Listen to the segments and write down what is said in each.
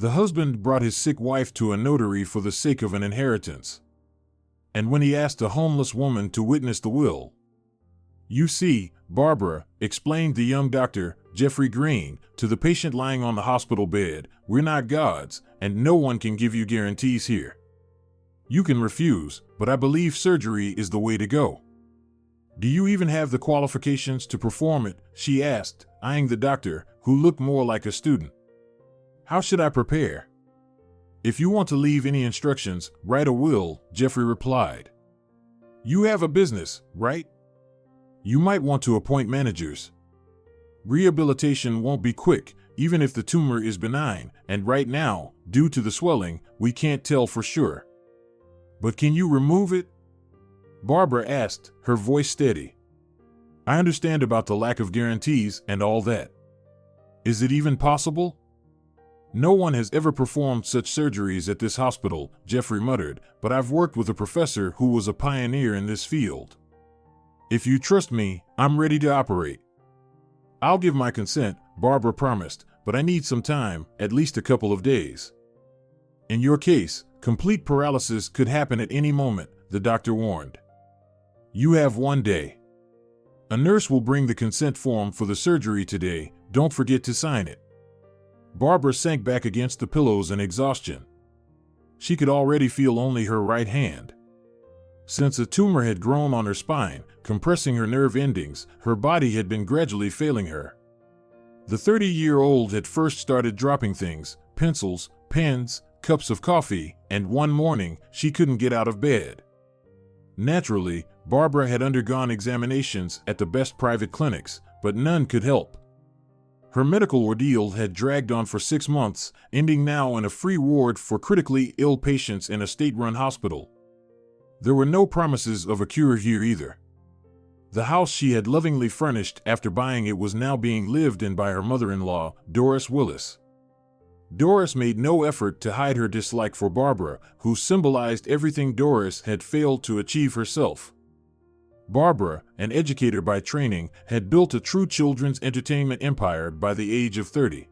The husband brought his sick wife to a notary for the sake of an inheritance. And when he asked a homeless woman to witness the will, "You see, Barbara," explained the young doctor, Jeffrey Green, to the patient lying on the hospital bed, "we're not gods, and no one can give you guarantees here. You can refuse, but I believe surgery is the way to go." "Do you even have the qualifications to perform it?" she asked, eyeing the doctor, who looked more like a student. "How should I prepare?" "If you want to leave any instructions, write a will," Jeffrey replied. "You have a business, right? You might want to appoint managers. Rehabilitation won't be quick, even if the tumor is benign, and right now, due to the swelling, we can't tell for sure." "But can you remove it?" Barbara asked, her voice steady. "I understand about the lack of guarantees and all that. Is it even possible?" "No one has ever performed such surgeries at this hospital," Jeffrey muttered, "but I've worked with a professor who was a pioneer in this field. If you trust me, I'm ready to operate." "I'll give my consent," Barbara promised, "but I need some time, at least a couple of days." "In your case, complete paralysis could happen at any moment," the doctor warned. "You have 1 day. A nurse will bring the consent form for the surgery today. Don't forget to sign it." Barbara sank back against the pillows in exhaustion. She could already feel only her right hand. Since a tumor had grown on her spine, compressing her nerve endings, her body had been gradually failing her. The 30-year-old had first started dropping things: pencils, pens, cups of coffee, and one morning, she couldn't get out of bed. Naturally, Barbara had undergone examinations at the best private clinics, but none could help. Her medical ordeal had dragged on for 6 months, ending now in a free ward for critically ill patients in a state-run hospital. There were no promises of a cure here either. The house she had lovingly furnished after buying it was now being lived in by her mother-in-law, Doris Willis. Doris made no effort to hide her dislike for Barbara, who symbolized everything Doris had failed to achieve herself. Barbara, an educator by training, had built a true children's entertainment empire by the age of 30.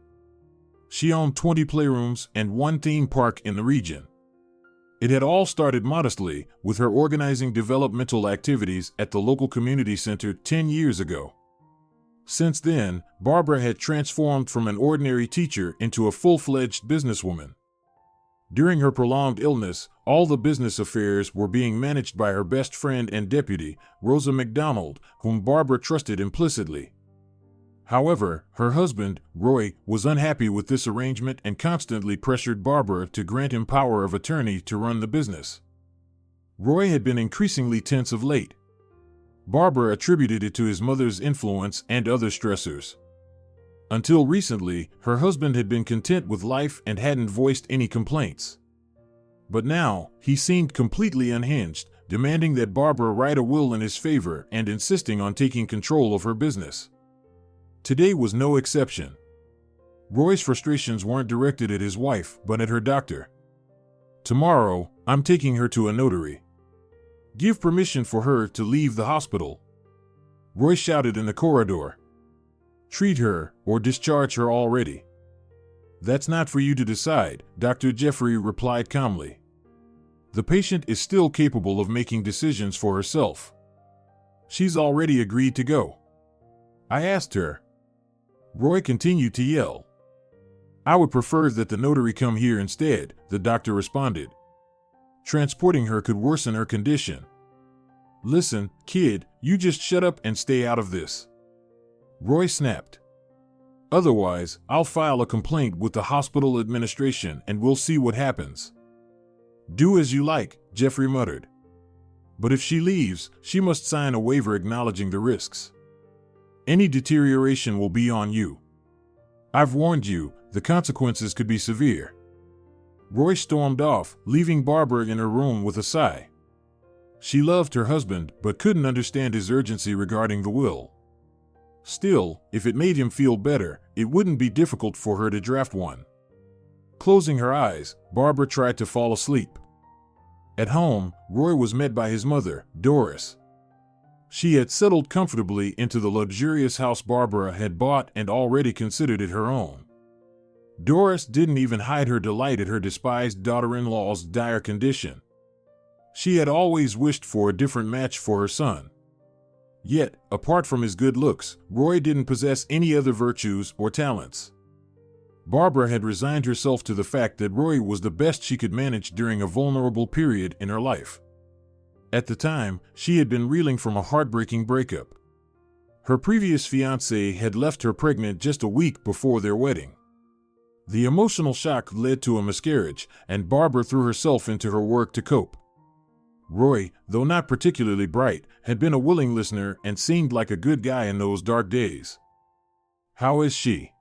She owned 20 playrooms and 1 theme park in the region. It had all started modestly, with her organizing developmental activities at the local community center 10 years ago. Since then, Barbara had transformed from an ordinary teacher into a full-fledged businesswoman. During her prolonged illness, all the business affairs were being managed by her best friend and deputy, Rosa McDonald, whom Barbara trusted implicitly. However, her husband, Roy, was unhappy with this arrangement and constantly pressured Barbara to grant him power of attorney to run the business. Roy had been increasingly tense of late. Barbara attributed it to his mother's influence and other stressors. Until recently, her husband had been content with life and hadn't voiced any complaints. But now, he seemed completely unhinged, demanding that Barbara write a will in his favor and insisting on taking control of her business. Today was no exception. Roy's frustrations weren't directed at his wife, but at her doctor. "Tomorrow, I'm taking her to a notary. Give permission for her to leave the hospital," Roy shouted in the corridor. "Treat her, or discharge her already." "That's not for you to decide," Dr. Jeffrey replied calmly. "The patient is still capable of making decisions for herself. She's already agreed to go. I asked her." Roy continued to yell. "I would prefer that the notary come here instead," the doctor responded. "Transporting her could worsen her condition." "Listen, kid, you just shut up and stay out of this," Roy snapped. "Otherwise, I'll file a complaint with the hospital administration and we'll see what happens." "Do as you like," Jeffrey muttered. "But if she leaves, she must sign a waiver acknowledging the risks. Any deterioration will be on you. I've warned you, the consequences could be severe." Roy stormed off, leaving Barbara in her room with a sigh. She loved her husband, but couldn't understand his urgency regarding the will. Still, if it made him feel better, it wouldn't be difficult for her to draft one. Closing her eyes, Barbara tried to fall asleep. At home, Roy was met by his mother, Doris. She had settled comfortably into the luxurious house Barbara had bought and already considered it her own. Doris didn't even hide her delight at her despised daughter-in-law's dire condition. She had always wished for a different match for her son. Yet, apart from his good looks, Roy didn't possess any other virtues or talents. Barbara had resigned herself to the fact that Roy was the best she could manage during a vulnerable period in her life. At the time, she had been reeling from a heartbreaking breakup. Her previous fiancé had left her pregnant just a week before their wedding. The emotional shock led to a miscarriage, and Barbara threw herself into her work to cope. Roy, though not particularly bright, had been a willing listener and seemed like a good guy in those dark days. "How is she?"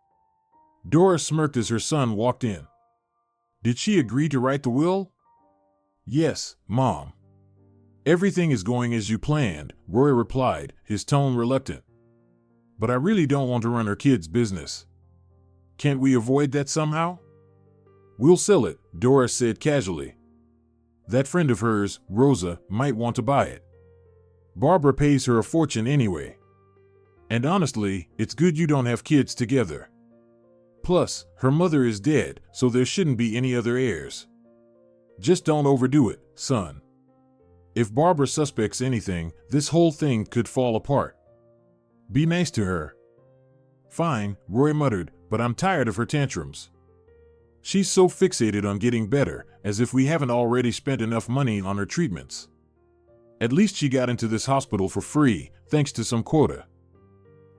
Doris smirked as her son walked in. "Did she agree to write the will?" "Yes, Mom. Everything is going as you planned," Roy replied, his tone reluctant. "But I really don't want to run her kid's business. Can't we avoid that somehow?" "We'll sell it," Doris said casually. "That friend of hers, Rosa, might want to buy it. Barbara pays her a fortune anyway. And honestly, it's good you don't have kids together. Plus, her mother is dead, so there shouldn't be any other heirs. Just don't overdo it, son. If Barbara suspects anything, this whole thing could fall apart. Be nice to her." "Fine," Roy muttered, "but I'm tired of her tantrums. She's so fixated on getting better, as if we haven't already spent enough money on her treatments. At least she got into this hospital for free, thanks to some quota."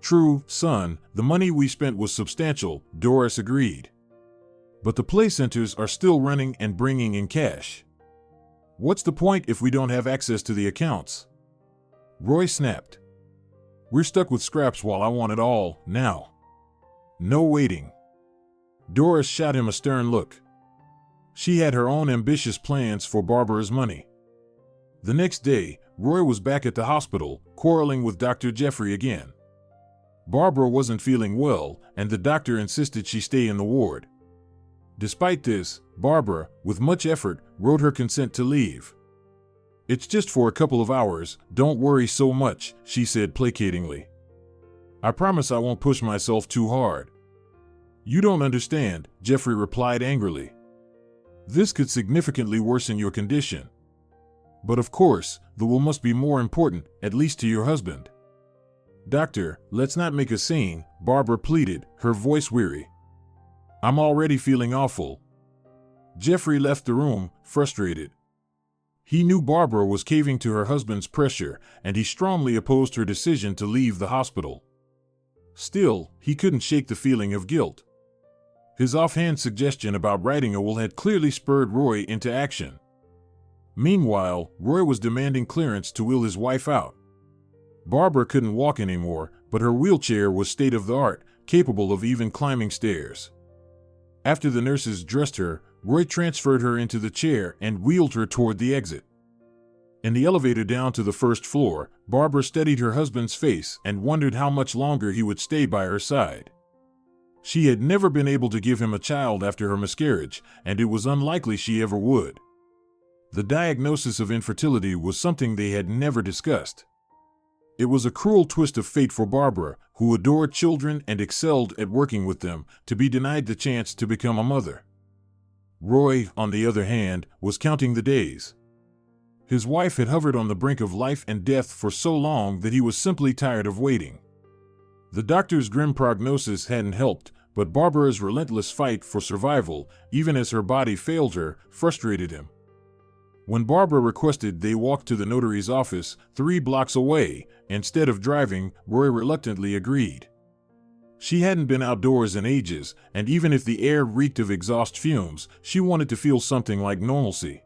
"True, son, the money we spent was substantial," Doris agreed. "But the play centers are still running and bringing in cash. What's the point if we don't have access to the accounts?" Roy snapped. "We're stuck with scraps while I want it all, now. No waiting." Doris shot him a stern look. She had her own ambitious plans for Barbara's money. The next day, Roy was back at the hospital, quarreling with Dr. Jeffrey again. Barbara wasn't feeling well, and the doctor insisted she stay in the ward. Despite this, Barbara, with much effort, wrote her consent to leave. "It's just for a couple of hours, don't worry so much," she said placatingly. "I promise I won't push myself too hard." "You don't understand," Jeffrey replied angrily. "This could significantly worsen your condition. But of course, the will must be more important, at least to your husband." "Doctor, let's not make a scene," Barbara pleaded, her voice weary. "I'm already feeling awful." Jeffrey left the room, frustrated. He knew Barbara was caving to her husband's pressure, and he strongly opposed her decision to leave the hospital. Still, he couldn't shake the feeling of guilt. His offhand suggestion about writing a will had clearly spurred Roy into action. Meanwhile, Roy was demanding clearance to wheel his wife out. Barbara couldn't walk anymore, but her wheelchair was state-of-the-art, capable of even climbing stairs. After the nurses dressed her, Roy transferred her into the chair and wheeled her toward the exit. In the elevator down to the first floor, Barbara studied her husband's face and wondered how much longer he would stay by her side. She had never been able to give him a child after her miscarriage, and it was unlikely she ever would. The diagnosis of infertility was something they had never discussed. It was a cruel twist of fate for Barbara, who adored children and excelled at working with them, to be denied the chance to become a mother. Roy, on the other hand, was counting the days. His wife had hovered on the brink of life and death for so long that he was simply tired of waiting. The doctor's grim prognosis hadn't helped, but Barbara's relentless fight for survival, even as her body failed her, frustrated him. When Barbara requested they walk to the notary's office, 3 blocks away, instead of driving, Roy reluctantly agreed. She hadn't been outdoors in ages, and even if the air reeked of exhaust fumes, she wanted to feel something like normalcy.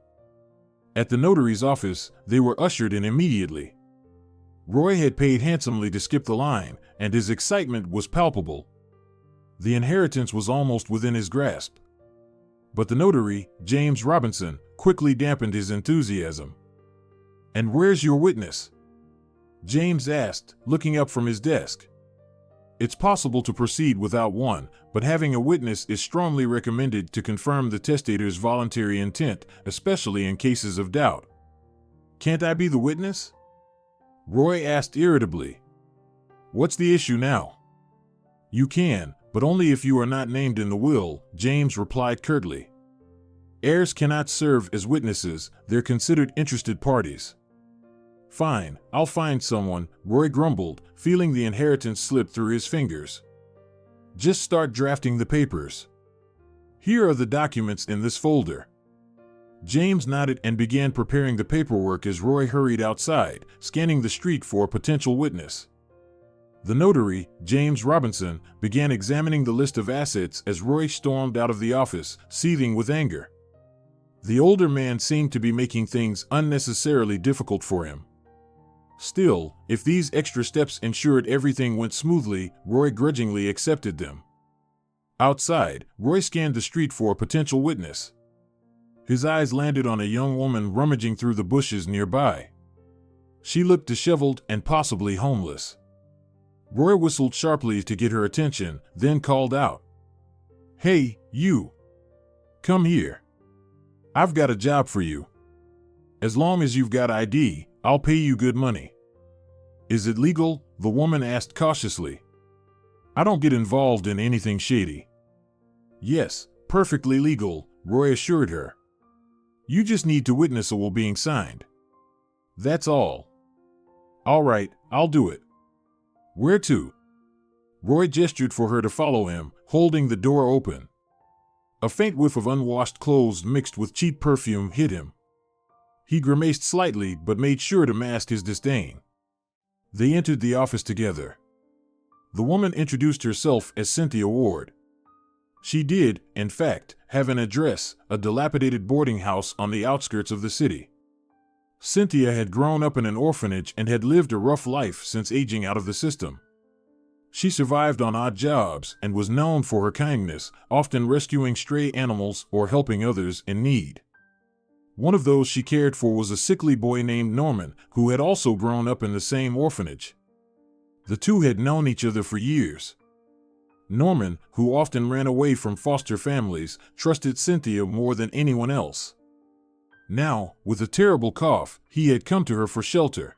At the notary's office, they were ushered in immediately. Roy had paid handsomely to skip the line, and his excitement was palpable. The inheritance was almost within his grasp. But the notary, James Robinson, quickly dampened his enthusiasm. "And where's your witness?" James asked, looking up from his desk. "It's possible to proceed without one, but having a witness is strongly recommended to confirm the testator's voluntary intent, especially in cases of doubt." "Can't I be the witness?" Roy asked irritably. "What's the issue now?" "You can, But only if you are not named in the will, James replied curtly. Heirs cannot serve as witnesses, they're considered interested parties. Fine, I'll find someone, Roy grumbled, feeling the inheritance slip through his fingers. Just start drafting the papers. Here are the documents in this folder. James nodded and began preparing the paperwork as Roy hurried outside, scanning the street for a potential witness. The notary, James Robinson, began examining the list of assets as Roy stormed out of the office, seething with anger. The older man seemed to be making things unnecessarily difficult for him. Still, if these extra steps ensured everything went smoothly, Roy grudgingly accepted them. Outside, Roy scanned the street for a potential witness. His eyes landed on a young woman rummaging through the bushes nearby. She looked disheveled and possibly homeless. Roy whistled sharply to get her attention, then called out, "Hey, you! Come here. I've got a job for you. As long as you've got ID, I'll pay you good money." "Is it legal?" the woman asked cautiously. "I don't get involved in anything shady." "Yes, perfectly legal," Roy assured her. "You just need to witness a will being signed. That's all." "All right, I'll do it." "Where to?" Roy gestured for her to follow him, holding the door open. A faint whiff of unwashed clothes mixed with cheap perfume hit him. He grimaced slightly but made sure to mask his disdain. They entered the office together. The woman introduced herself as Cynthia Ward. She did, in fact, have an address, a dilapidated boarding house on the outskirts of the city. Cynthia had grown up in an orphanage and had lived a rough life since aging out of the system. She survived on odd jobs and was known for her kindness, often rescuing stray animals or helping others in need. One of those she cared for was a sickly boy named Norman, who had also grown up in the same orphanage. The two had known each other for years. Norman, who often ran away from foster families, trusted Cynthia more than anyone else. Now, with a terrible cough, he had come to her for shelter.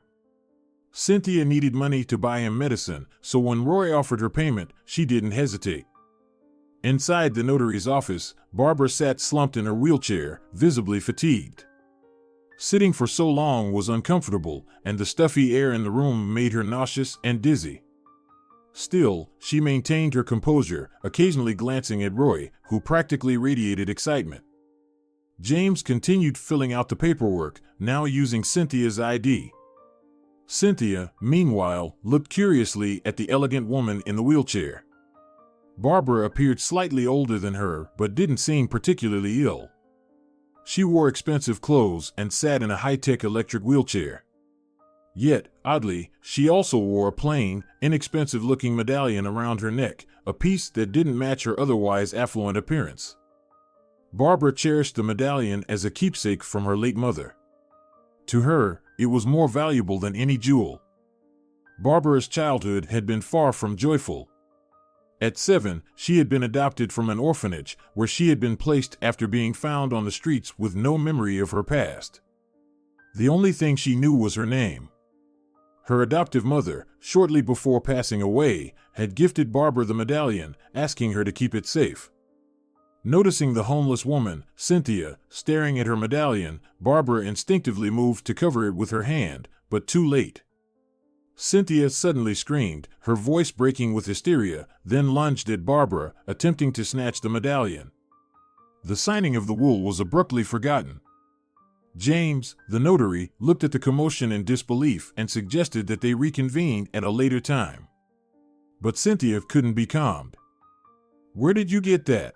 Cynthia needed money to buy him medicine, so when Roy offered her payment, she didn't hesitate. Inside the notary's office, Barbara sat slumped in her wheelchair, visibly fatigued. Sitting for so long was uncomfortable, and the stuffy air in the room made her nauseous and dizzy. Still, she maintained her composure, occasionally glancing at Roy, who practically radiated excitement. James continued filling out the paperwork, now using Cynthia's ID. Cynthia, meanwhile, looked curiously at the elegant woman in the wheelchair. Barbara appeared slightly older than her, but didn't seem particularly ill. She wore expensive clothes and sat in a high-tech electric wheelchair. Yet, oddly, she also wore a plain, inexpensive-looking medallion around her neck, a piece that didn't match her otherwise affluent appearance. Barbara cherished the medallion as a keepsake from her late mother. To her, it was more valuable than any jewel. Barbara's childhood had been far from joyful. At 7, she had been adopted from an orphanage, where she had been placed after being found on the streets with no memory of her past. The only thing she knew was her name. Her adoptive mother, shortly before passing away, had gifted Barbara the medallion, asking her to keep it safe. Noticing the homeless woman, Cynthia, staring at her medallion, Barbara instinctively moved to cover it with her hand, but too late. Cynthia suddenly screamed, her voice breaking with hysteria, then lunged at Barbara, attempting to snatch the medallion. The signing of the will was abruptly forgotten. James, the notary, looked at the commotion in disbelief and suggested that they reconvene at a later time. But Cynthia couldn't be calmed. "Where did you get that?"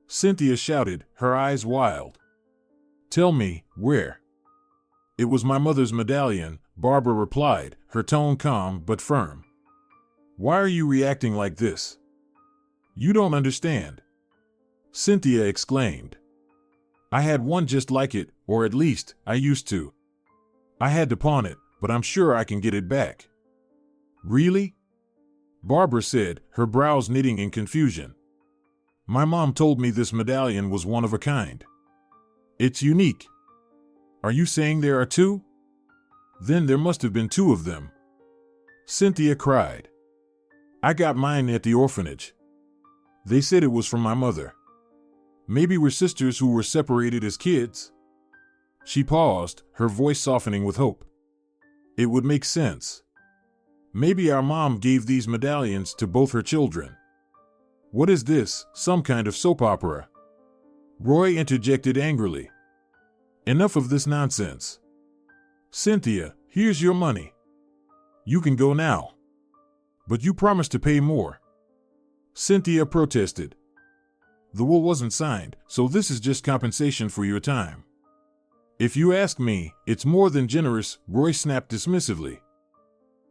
Cynthia shouted, her eyes wild. "Tell me, where?" "It was my mother's medallion," Barbara replied, her tone calm but firm. "Why are you reacting like this? You don't understand," Cynthia exclaimed. "I had one just like it, or at least, I used to. I had to pawn it, but I'm sure I can get it back." "Really?" Barbara said, her brows knitting in confusion. "My mom told me this medallion was one of a kind. It's unique." "Are you saying there are two?" "Then there must have been two of them," Cynthia cried. "I got mine at the orphanage. They said it was from my mother. Maybe we're sisters who were separated as kids? She paused, her voice softening with hope. It would make sense. Maybe our mom gave these medallions to both her children. What is this, some kind of soap opera? Roy interjected angrily. Enough of this nonsense. Cynthia, here's your money. You can go now. But you promised to pay more. Cynthia protested. The will wasn't signed, so this is just compensation for your time. If you ask me, it's more than generous, Roy snapped dismissively.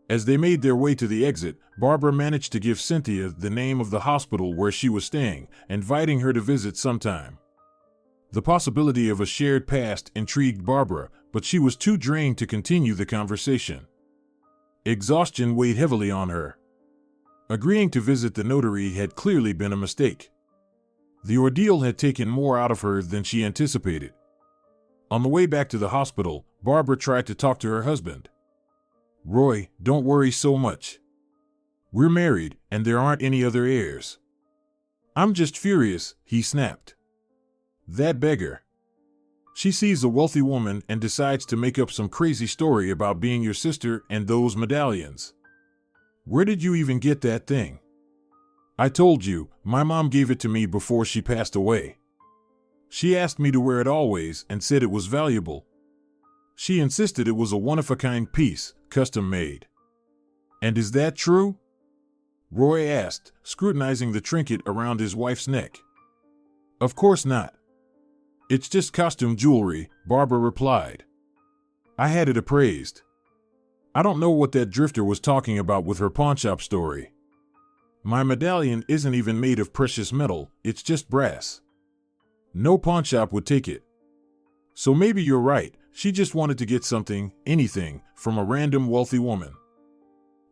As they made their way to the exit, Barbara managed to give Cynthia the name of the hospital where she was staying, inviting her to visit sometime. The possibility of a shared past intrigued Barbara, but she was too drained to continue the conversation. Exhaustion weighed heavily on her. Agreeing to visit the notary had clearly been a mistake. The ordeal had taken more out of her than she anticipated. On the way back to the hospital, Barbara tried to talk to her husband. Roy, don't worry so much. We're married, and there aren't any other heirs. I'm just furious, he snapped. That beggar. She sees a wealthy woman and decides to make up some crazy story about being your sister and those medallions. Where did you even get that thing? I told you, my mom gave it to me before she passed away. She asked me to wear it always and said it was valuable. She insisted it was a one-of-a-kind piece, custom made. And is that true? Roy asked, scrutinizing the trinket around his wife's neck. Of course not. It's just costume jewelry, Barbara replied. I had it appraised. I don't know what that drifter was talking about with her pawnshop story. My medallion isn't even made of precious metal, it's just brass. No pawnshop would take it. So maybe you're right, she just wanted to get something, anything, from a random wealthy woman.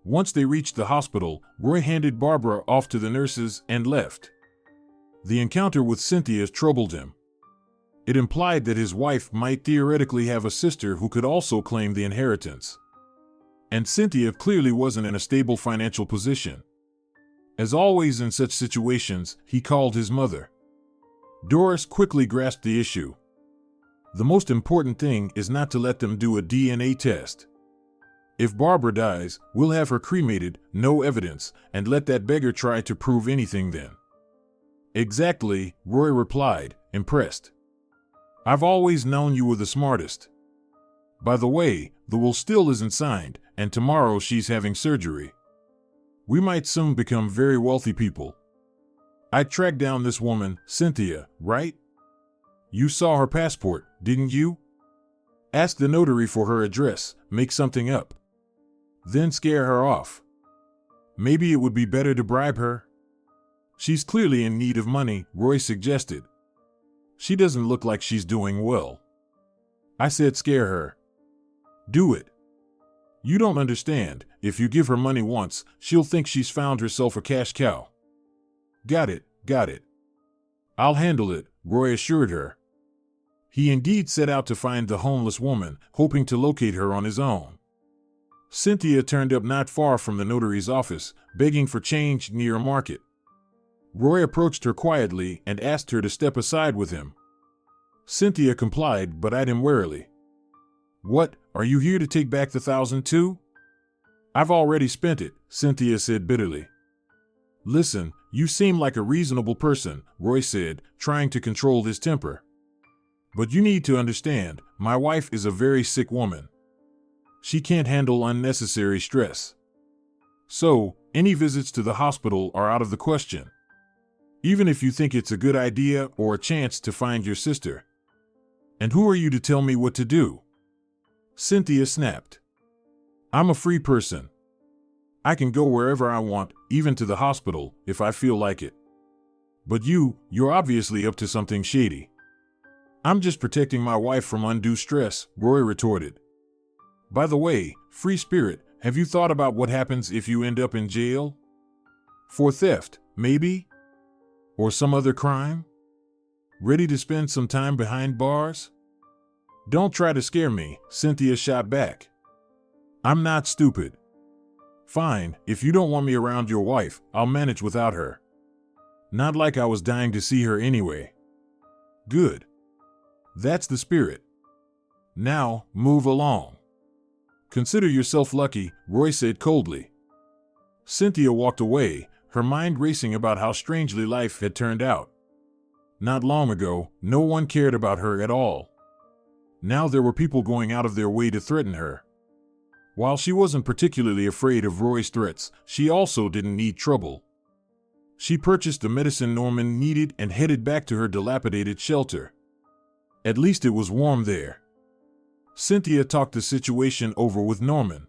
Once they reached the hospital, Roy handed Barbara off to the nurses and left. The encounter with Cynthia troubled him. It implied that his wife might theoretically have a sister who could also claim the inheritance. And Cynthia clearly wasn't in a stable financial position. As always in such situations, he called his mother. Doris quickly grasped the issue. The most important thing is not to let them do a DNA test. If Barbara dies, we'll have her cremated, no evidence, and let that beggar try to prove anything then. Exactly, Roy replied, impressed. I've always known you were the smartest. By the way, the will still isn't signed, and tomorrow she's having surgery. We might soon become very wealthy people. I tracked down this woman, Cynthia, right? You saw her passport, didn't you? Ask the notary for her address, make something up. Then scare her off. Maybe it would be better to bribe her. She's clearly in need of money, Roy suggested. She doesn't look like she's doing well. I said scare her. Do it. You don't understand, if you give her money once, she'll think she's found herself a cash cow. Got it, got it. I'll handle it, Roy assured her. He indeed set out to find the homeless woman, hoping to locate her on his own. Cynthia turned up not far from the notary's office, begging for change near a market. Roy approached her quietly and asked her to step aside with him. Cynthia complied but eyed him warily. What, are you here to take back the 1,000 too? I've already spent it, Cynthia said bitterly. Listen, you seem like a reasonable person, Roy said, trying to control his temper. But you need to understand, my wife is a very sick woman. She can't handle unnecessary stress. So, any visits to the hospital are out of the question. Even if you think it's a good idea or a chance to find your sister. And who are you to tell me what to do? Cynthia snapped. I'm a free person. I can go wherever I want, even to the hospital, if I feel like it. But you're obviously up to something shady. I'm just protecting my wife from undue stress, Roy retorted. By the way, free spirit, have you thought about what happens if you end up in jail? For theft, maybe? Or some other crime? Ready to spend some time behind bars? Don't try to scare me, Cynthia shot back. I'm not stupid. Fine, if you don't want me around your wife, I'll manage without her. Not like I was dying to see her anyway. Good. That's the spirit. Now, move along. Consider yourself lucky, Roy said coldly. Cynthia walked away, her mind racing about how strangely life had turned out. Not long ago, no one cared about her at all. Now there were people going out of their way to threaten her. While she wasn't particularly afraid of Roy's threats, she also didn't need trouble. She purchased the medicine Norman needed and headed back to her dilapidated shelter. At least it was warm there. Cynthia talked the situation over with Norman.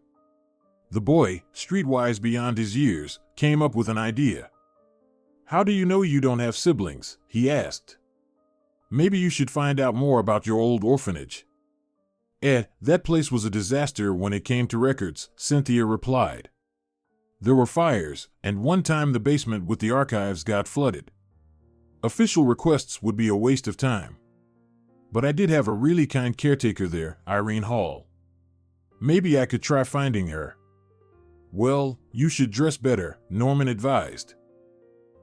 The boy, streetwise beyond his years, came up with an idea. "How do you know you don't have siblings?" he asked. "Maybe you should find out more about your old orphanage." That place was a disaster when it came to records," Cynthia replied. "There were fires, and one time the basement with the archives got flooded. Official requests would be a waste of time. But I did have a really kind caretaker there, Irene Hall. Maybe I could try finding her." "Well, you should dress better," Norman advised.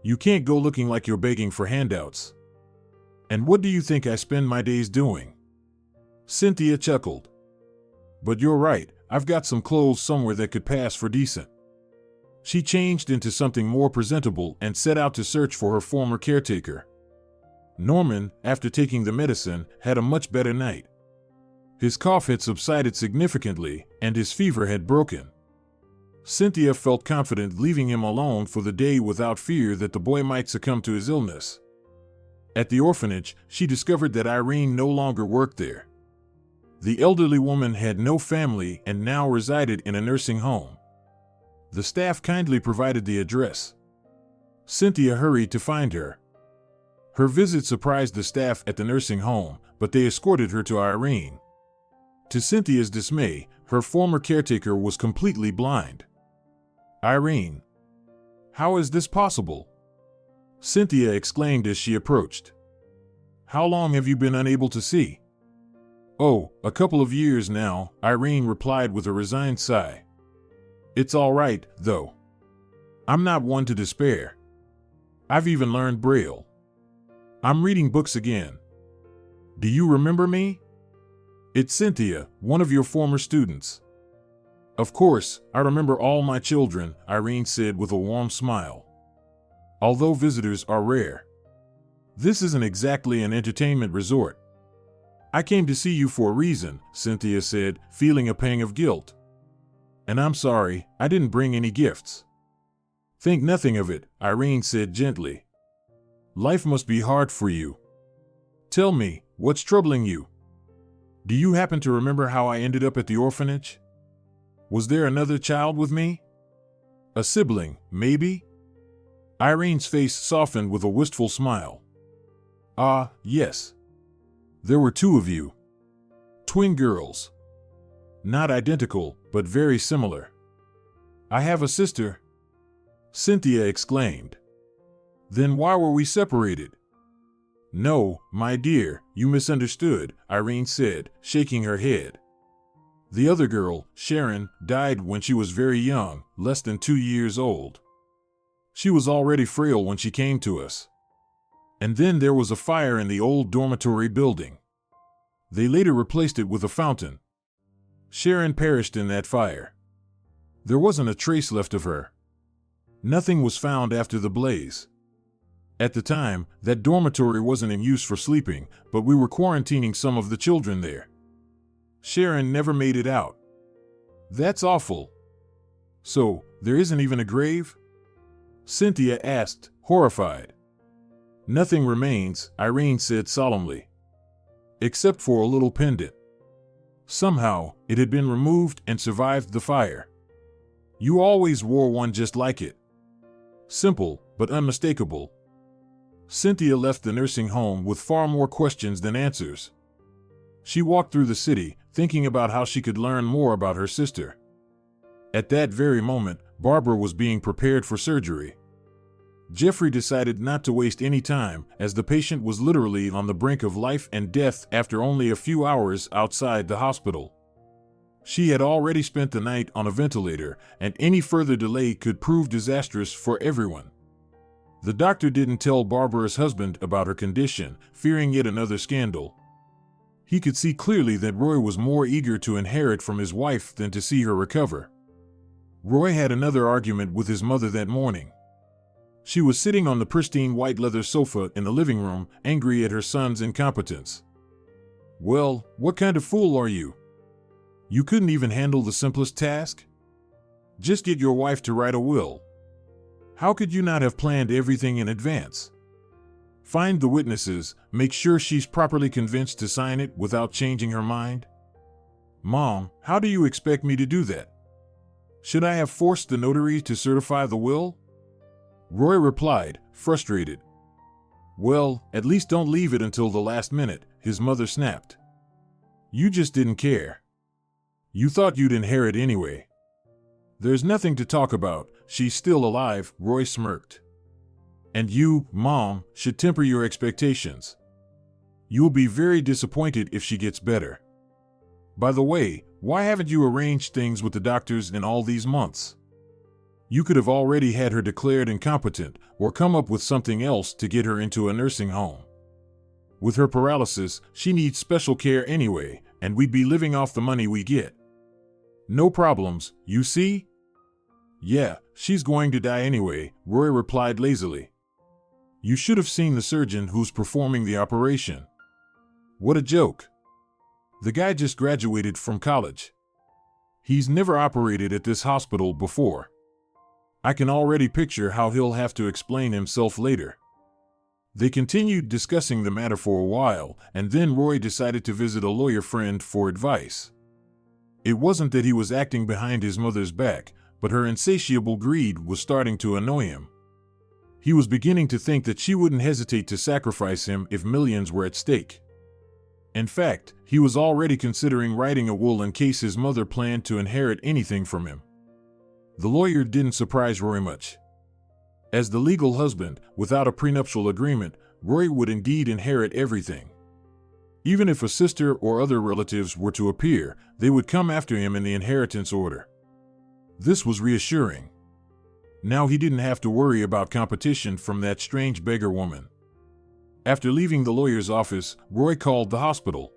"You can't go looking like you're begging for handouts." "And what do you think I spend my days doing?" Cynthia chuckled. "But you're right, I've got some clothes somewhere that could pass for decent." She changed into something more presentable and set out to search for her former caretaker. Norman, after taking the medicine, had a much better night. His cough had subsided significantly, and his fever had broken. Cynthia felt confident leaving him alone for the day without fear that the boy might succumb to his illness. At the orphanage, she discovered that Irene no longer worked there. The elderly woman had no family and now resided in a nursing home. The staff kindly provided the address. Cynthia hurried to find her. Her visit surprised the staff at the nursing home, but they escorted her to Irene. To Cynthia's dismay, her former caretaker was completely blind. "Irene, how is this possible?" Cynthia exclaimed as she approached. "How long have you been unable to see?" "Oh, a couple of years now," Irene replied with a resigned sigh. "It's all right, though. I'm not one to despair. I've even learned Braille. I'm reading books again. Do you remember me?" "It's Cynthia, one of your former students." "Of course, I remember all my children," Irene said with a warm smile. "Although visitors are rare. This isn't exactly an entertainment resort." "I came to see you for a reason," Cynthia said, feeling a pang of guilt. "And I'm sorry, I didn't bring any gifts." "Think nothing of it," Irene said gently. "Life must be hard for you. Tell me, what's troubling you? Do you happen to remember how I ended up at the orphanage? Was there another child with me? A sibling, maybe?" Irene's face softened with a wistful smile. "Ah, yes. There were two of you. Twin girls. Not identical, but very similar." "I have a sister," Cynthia exclaimed. "Then why were we separated?" "No, my dear, you misunderstood," Irene said, shaking her head. "The other girl, Sharon, died when she was very young, less than 2 years old. She was already frail when she came to us. And then there was a fire in the old dormitory building. They later replaced it with a fountain. Sharon perished in that fire. There wasn't a trace left of her. Nothing was found after the blaze. At the time, that dormitory wasn't in use for sleeping, but we were quarantining some of the children there. Sharon never made it out. That's awful. So, there isn't even a grave?" Cynthia asked, horrified. "Nothing remains," Irene said solemnly. "Except for a little pendant. Somehow, it had been removed and survived the fire. You always wore one just like it. Simple, but unmistakable." Cynthia left the nursing home with far more questions than answers. She walked through the city, thinking about how she could learn more about her sister. At that very moment, Barbara was being prepared for surgery. Jeffrey decided not to waste any time, as the patient was literally on the brink of life and death after only a few hours outside the hospital. She had already spent the night on a ventilator, and any further delay could prove disastrous for everyone. The doctor didn't tell Barbara's husband about her condition, fearing yet another scandal. He could see clearly that Roy was more eager to inherit from his wife than to see her recover. Roy had another argument with his mother that morning. She was sitting on the pristine white leather sofa in the living room, angry at her son's incompetence. "Well, what kind of fool are you? You couldn't even handle the simplest task? Just get your wife to write a will. How could you not have planned everything in advance? Find the witnesses, make sure she's properly convinced to sign it without changing her mind. Mom, how do you expect me to do that? Should I have forced the notary to certify the will?" Roy replied, frustrated. "Well, at least don't leave it until the last minute," his mother snapped. "You just didn't care. You thought you'd inherit anyway." "There's nothing to talk about, she's still alive," Roy smirked. "And you, Mom, should temper your expectations. You'll be very disappointed if she gets better. By the way, why haven't you arranged things with the doctors in all these months? You could have already had her declared incompetent or come up with something else to get her into a nursing home. With her paralysis, she needs special care anyway, and we'd be living off the money we get. No problems, you see?" "Yeah, she's going to die anyway," Roy replied lazily. "You should have seen the surgeon who's performing the operation. What a joke. The guy just graduated from college. He's never operated at this hospital before. I can already picture how he'll have to explain himself later." They continued discussing the matter for a while, and then Roy decided to visit a lawyer friend for advice. It wasn't that he was acting behind his mother's back, but her insatiable greed was starting to annoy him. He was beginning to think that she wouldn't hesitate to sacrifice him if millions were at stake. In fact, he was already considering writing a will in case his mother planned to inherit anything from him. The lawyer didn't surprise Roy much. As the legal husband, without a prenuptial agreement, Roy would indeed inherit everything. Even if a sister or other relatives were to appear, they would come after him in the inheritance order. This was reassuring. Now he didn't have to worry about competition from that strange beggar woman. After leaving the lawyer's office, Roy called the hospital.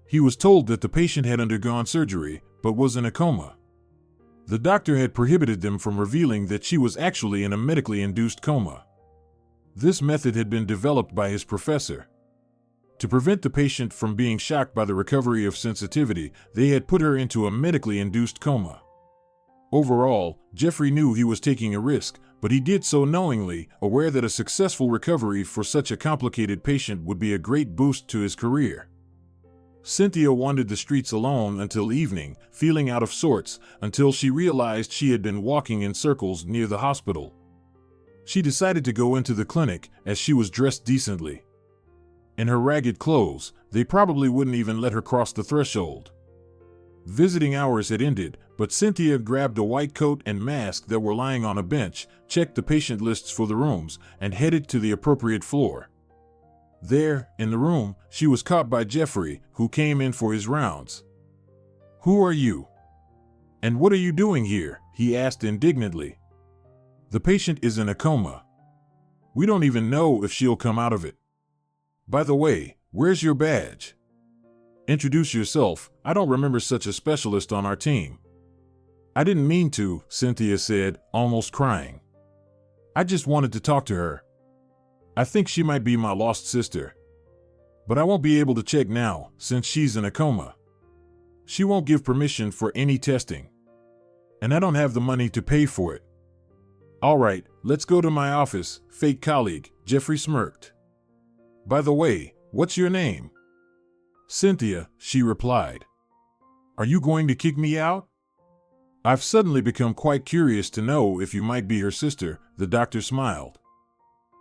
He was told that the patient had undergone surgery, but was in a coma. The doctor had prohibited them from revealing that she was actually in a medically induced coma. This method had been developed by his professor. To prevent the patient from being shocked by the recovery of sensitivity, they had put her into a medically induced coma. Overall, Jeffrey knew he was taking a risk, but he did so knowingly, aware that a successful recovery for such a complicated patient would be a great boost to his career. Cynthia wandered the streets alone until evening, feeling out of sorts, until she realized she had been walking in circles near the hospital. She decided to go into the clinic, as she was dressed decently. In her ragged clothes, they probably wouldn't even let her cross the threshold. Visiting hours had ended, but Cynthia grabbed a white coat and mask that were lying on a bench, checked the patient lists for the rooms, and headed to the appropriate floor. There, in the room, she was caught by Jeffrey, who came in for his rounds. "Who are you? And what are you doing here?" he asked indignantly. "The patient is in a coma. We don't even know if she'll come out of it. By the way, where's your badge? Introduce yourself, I don't remember such a specialist on our team." "I didn't mean to," Cynthia said, almost crying. "I just wanted to talk to her. I think she might be my lost sister. But I won't be able to check now, since she's in a coma. She won't give permission for any testing. And I don't have the money to pay for it." "All right, let's go to my office, fake colleague," Jeffrey smirked. "By the way, what's your name?" "Cynthia," she replied. "Are you going to kick me out?" "I've suddenly become quite curious to know if you might be her sister," the doctor smiled.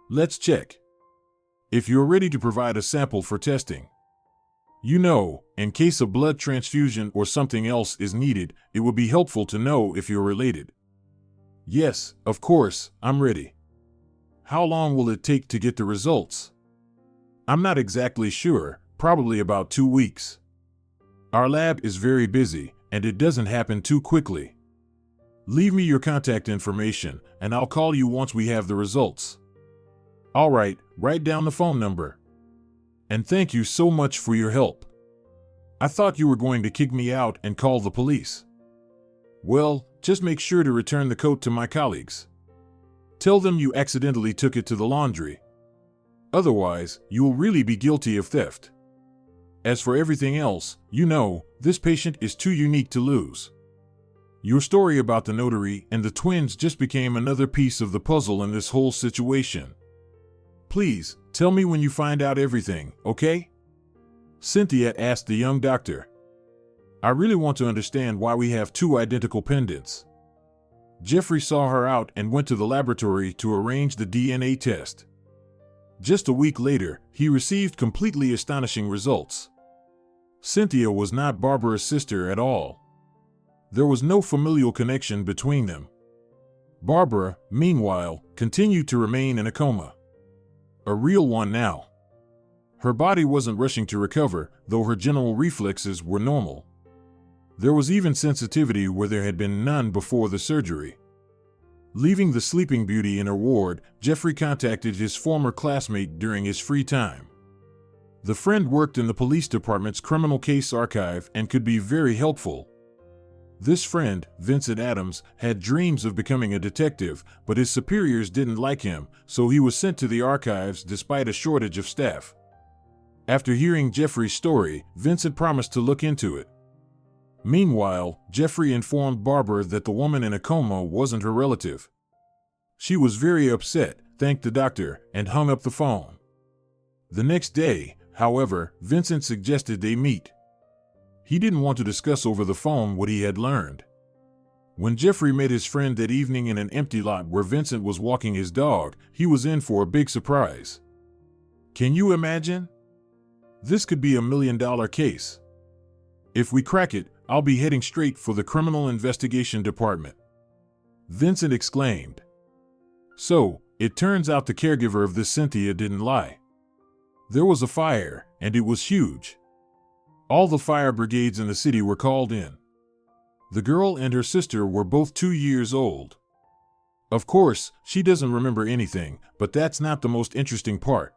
"Let's check. If you're ready to provide a sample for testing. You know, in case a blood transfusion or something else is needed, it would be helpful to know if you're related." "Yes, of course, I'm ready." "How long will it take to get the results?" "I'm not exactly sure, probably about 2 weeks. Our lab is very busy, and it doesn't happen too quickly. Leave me your contact information, and I'll call you once we have the results." All right, write down the phone number. And thank you so much for your help. I thought you were going to kick me out and call the police. Well, just make sure to return the coat to my colleagues. Tell them you accidentally took it to the laundry. Otherwise, you will really be guilty of theft. As for everything else, this patient is too unique to lose. Your story about the notary and the twins just became another piece of the puzzle in this whole situation. Please, tell me when you find out everything, okay? Cynthia asked the young doctor. I really want to understand why we have two identical pendants. Jeffrey saw her out and went to the laboratory to arrange the DNA test. Just a week later, he received completely astonishing results. Cynthia was not Barbara's sister at all. There was no familial connection between them. Barbara, meanwhile, continued to remain in a coma. A real one now. Her body wasn't rushing to recover, though her general reflexes were normal. There was even sensitivity where there had been none before the surgery. Leaving the Sleeping Beauty in her ward, Jeffrey contacted his former classmate during his free time. The friend worked in the police department's criminal case archive and could be very helpful. This friend, Vincent Adams, had dreams of becoming a detective, but his superiors didn't like him, so he was sent to the archives despite a shortage of staff. After hearing Jeffrey's story, Vincent promised to look into it. Meanwhile, Jeffrey informed Barbara that the woman in a coma wasn't her relative. She was very upset, thanked the doctor, and hung up the phone. The next day, however, Vincent suggested they meet. He didn't want to discuss over the phone what he had learned. When Jeffrey met his friend that evening in an empty lot where Vincent was walking his dog, he was in for a big surprise. Can you imagine? This could be $1 million case. If we crack it, I'll be heading straight for the Criminal Investigation Department. Vincent exclaimed. So, it turns out the caregiver of this Cynthia didn't lie. There was a fire, and it was huge. All the fire brigades in the city were called in. The girl and her sister were both 2 years old. Of course, she doesn't remember anything, but that's not the most interesting part.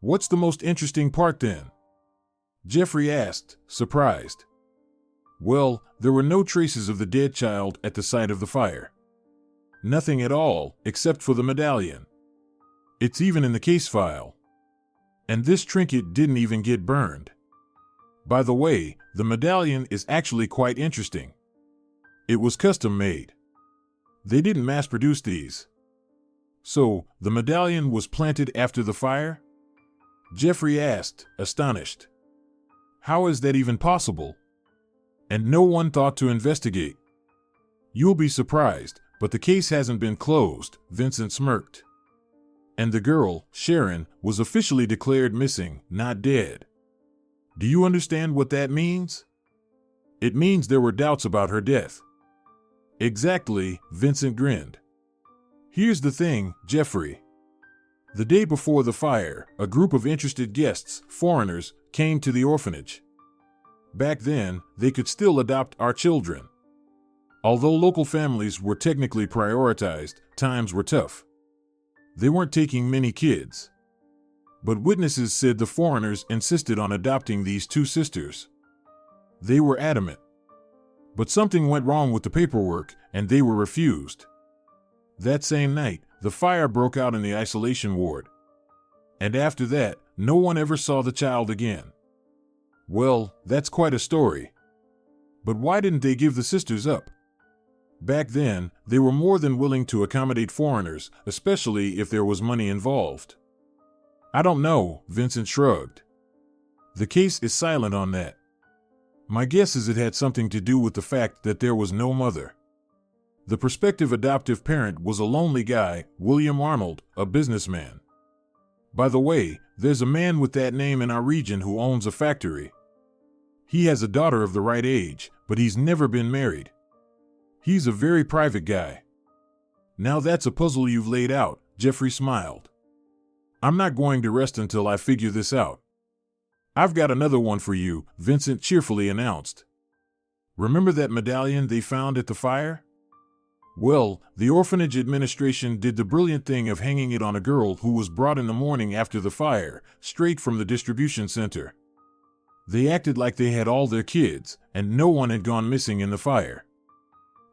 What's the most interesting part then? Jeffrey asked, surprised. Well, there were no traces of the dead child at the site of the fire. Nothing at all, except for the medallion. It's even in the case file. And this trinket didn't even get burned. By the way, the medallion is actually quite interesting. It was custom made. They didn't mass produce these. So, the medallion was planted after the fire? Jeffrey asked, astonished. How is that even possible? And no one thought to investigate. You'll be surprised, but the case hasn't been closed, Vincent smirked. And the girl, Sharon, was officially declared missing, not dead. Do you understand what that means? It means there were doubts about her death. Exactly, Vincent grinned. Here's the thing, Jeffrey. The day before the fire, a group of interested guests, foreigners, came to the orphanage. Back then, they could still adopt our children. Although local families were technically prioritized, times were tough. They weren't taking many kids. But witnesses said the foreigners insisted on adopting these two sisters. They were adamant. But something went wrong with the paperwork, and they were refused. That same night, the fire broke out in the isolation ward. And after that, no one ever saw the child again. Well, that's quite a story. But why didn't they give the sisters up? Back then, they were more than willing to accommodate foreigners, especially if there was money involved. I don't know, Vincent shrugged. The case is silent on that. My guess is it had something to do with the fact that there was no mother. The prospective adoptive parent was a lonely guy, William Arnold, a businessman. By the way, there's a man with that name in our region who owns a factory. He has a daughter of the right age, but he's never been married. He's a very private guy. Now that's a puzzle you've laid out, Jeffrey smiled. I'm not going to rest until I figure this out. I've got another one for you, Vincent cheerfully announced. Remember that medallion they found at the fire? Well, the orphanage administration did the brilliant thing of hanging it on a girl who was brought in the morning after the fire, straight from the distribution center. They acted like they had all their kids, and no one had gone missing in the fire.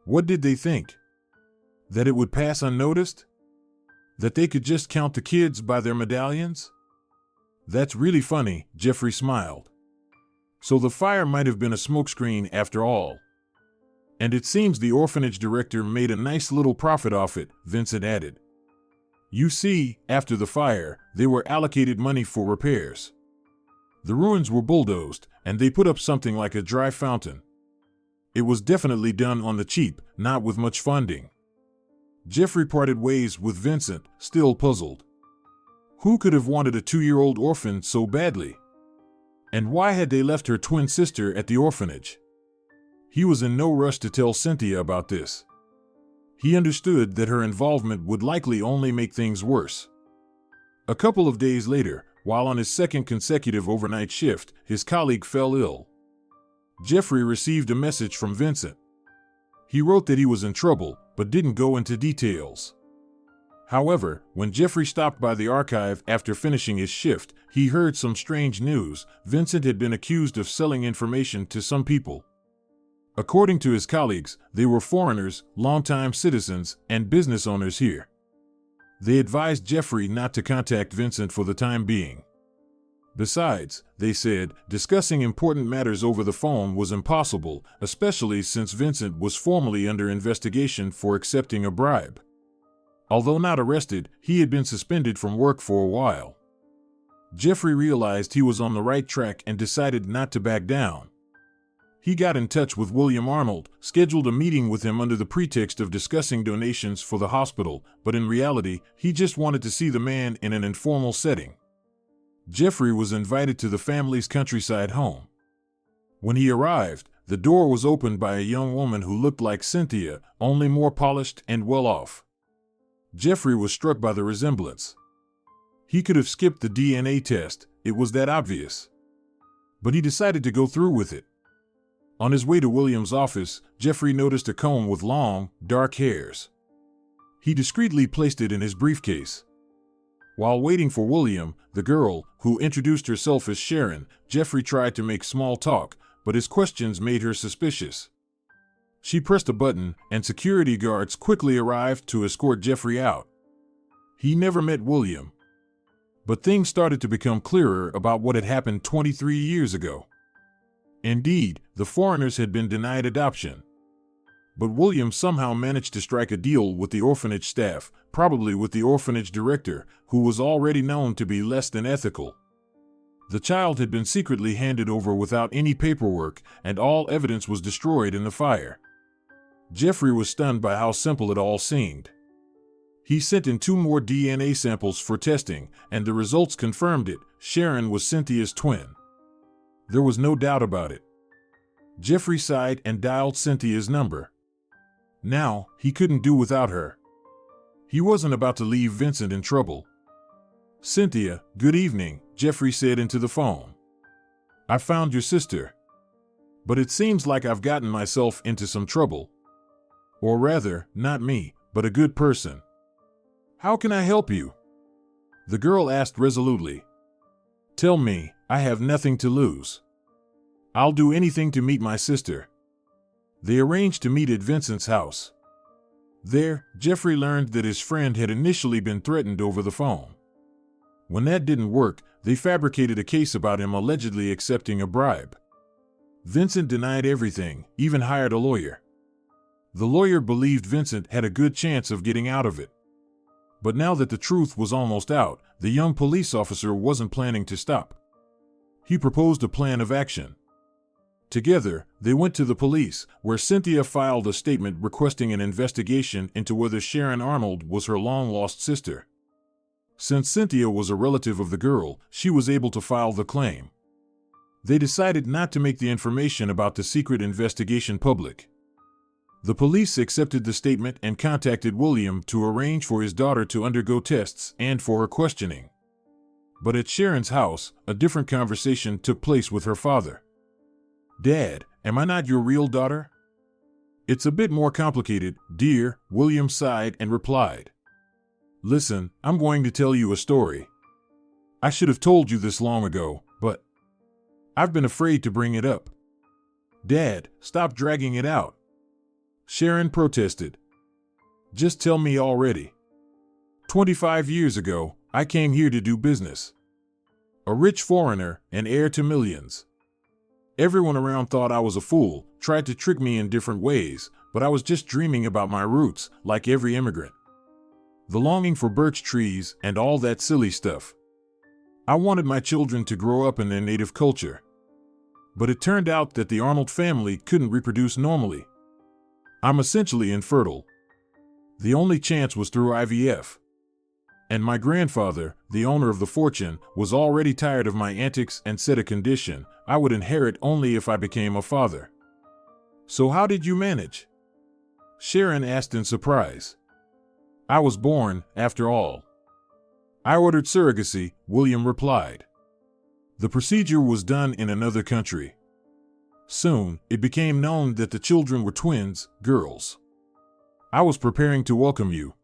What did they think? That it would pass unnoticed? That they could just count the kids by their medallions? That's really funny, Jeffrey smiled. So the fire might have been a smokescreen after all. And it seems the orphanage director made a nice little profit off it, Vincent added. You see, after the fire, they were allocated money for repairs. The ruins were bulldozed, and they put up something like a dry fountain. It was definitely done on the cheap, not with much funding. Jeffrey parted ways with Vincent, still puzzled. Who could have wanted a 2-year-old orphan so badly? And why had they left her twin sister at the orphanage? He was in no rush to tell Cynthia about this. He understood that her involvement would likely only make things worse. A couple of days later, while on his second consecutive overnight shift, his colleague fell ill. Jeffrey received a message from Vincent. He wrote that he was in trouble, but didn't go into details. However, when Jeffrey stopped by the archive after finishing his shift, he heard some strange news. Vincent had been accused of selling information to some people. According to his colleagues, they were foreigners, longtime citizens, and business owners here. They advised Jeffrey not to contact Vincent for the time being. Besides, they said, discussing important matters over the phone was impossible, especially since Vincent was formally under investigation for accepting a bribe. Although not arrested, he had been suspended from work for a while. Jeffrey realized he was on the right track and decided not to back down. He got in touch with William Arnold, scheduled a meeting with him under the pretext of discussing donations for the hospital, but in reality, he just wanted to see the man in an informal setting. Jeffrey was invited to the family's countryside home. When he arrived, the door was opened by a young woman who looked like Cynthia, only more polished and well off. Jeffrey was struck by the resemblance. He could have skipped the DNA test, it was that obvious. But he decided to go through with it. On his way to William's office, Jeffrey noticed a comb with long, dark hairs. He discreetly placed it in his briefcase. While waiting for William, the girl, who introduced herself as Sharon, Jeffrey tried to make small talk, but his questions made her suspicious. She pressed a button, and security guards quickly arrived to escort Jeffrey out. He never met William. But things started to become clearer about what had happened 23 years ago. Indeed, the foreigners had been denied adoption. But William somehow managed to strike a deal with the orphanage staff, probably with the orphanage director, who was already known to be less than ethical. The child had been secretly handed over without any paperwork, and all evidence was destroyed in the fire. Jeffrey was stunned by how simple it all seemed. He sent in 2 more DNA samples for testing, and the results confirmed it. Sharon was Cynthia's twin. There was no doubt about it. Jeffrey sighed and dialed Cynthia's number. Now, he couldn't do without her. He wasn't about to leave Vincent in trouble. Cynthia, good evening, Jeffrey said into the phone. I found your sister. But it seems like I've gotten myself into some trouble. Or rather, not me, but a good person. How can I help you? The girl asked resolutely. Tell me, I have nothing to lose. I'll do anything to meet my sister. They arranged to meet at Vincent's house. There, Jeffrey learned that his friend had initially been threatened over the phone. When that didn't work, they fabricated a case about him allegedly accepting a bribe. Vincent denied everything, even hired a lawyer. The lawyer believed Vincent had a good chance of getting out of it. But now that the truth was almost out, the young police officer wasn't planning to stop. He proposed a plan of action. Together, they went to the police, where Cynthia filed a statement requesting an investigation into whether Sharon Arnold was her long-lost sister. Since Cynthia was a relative of the girl, she was able to file the claim. They decided not to make the information about the secret investigation public. The police accepted the statement and contacted William to arrange for his daughter to undergo tests and for her questioning. But at Sharon's house, a different conversation took place with her father. Dad, am I not your real daughter? It's a bit more complicated, dear, William sighed and replied. Listen, I'm going to tell you a story. I should have told you this long ago, but I've been afraid to bring it up. Dad, stop dragging it out. Sharon protested. Just tell me already. 25 years ago, I came here to do business. A rich foreigner and heir to millions. Everyone around thought I was a fool, tried to trick me in different ways, but I was just dreaming about my roots, like every immigrant. The longing for birch trees and all that silly stuff. I wanted my children to grow up in their native culture. But it turned out that the Arnold family couldn't reproduce normally. I'm essentially infertile. The only chance was through IVF. And my grandfather, the owner of the fortune, was already tired of my antics and set a condition: I would inherit only if I became a father. So how did you manage? Sharon asked in surprise. I was born, after all. I ordered surrogacy, William replied. The procedure was done in another country. Soon, it became known that the children were twins, girls. I was preparing to welcome you.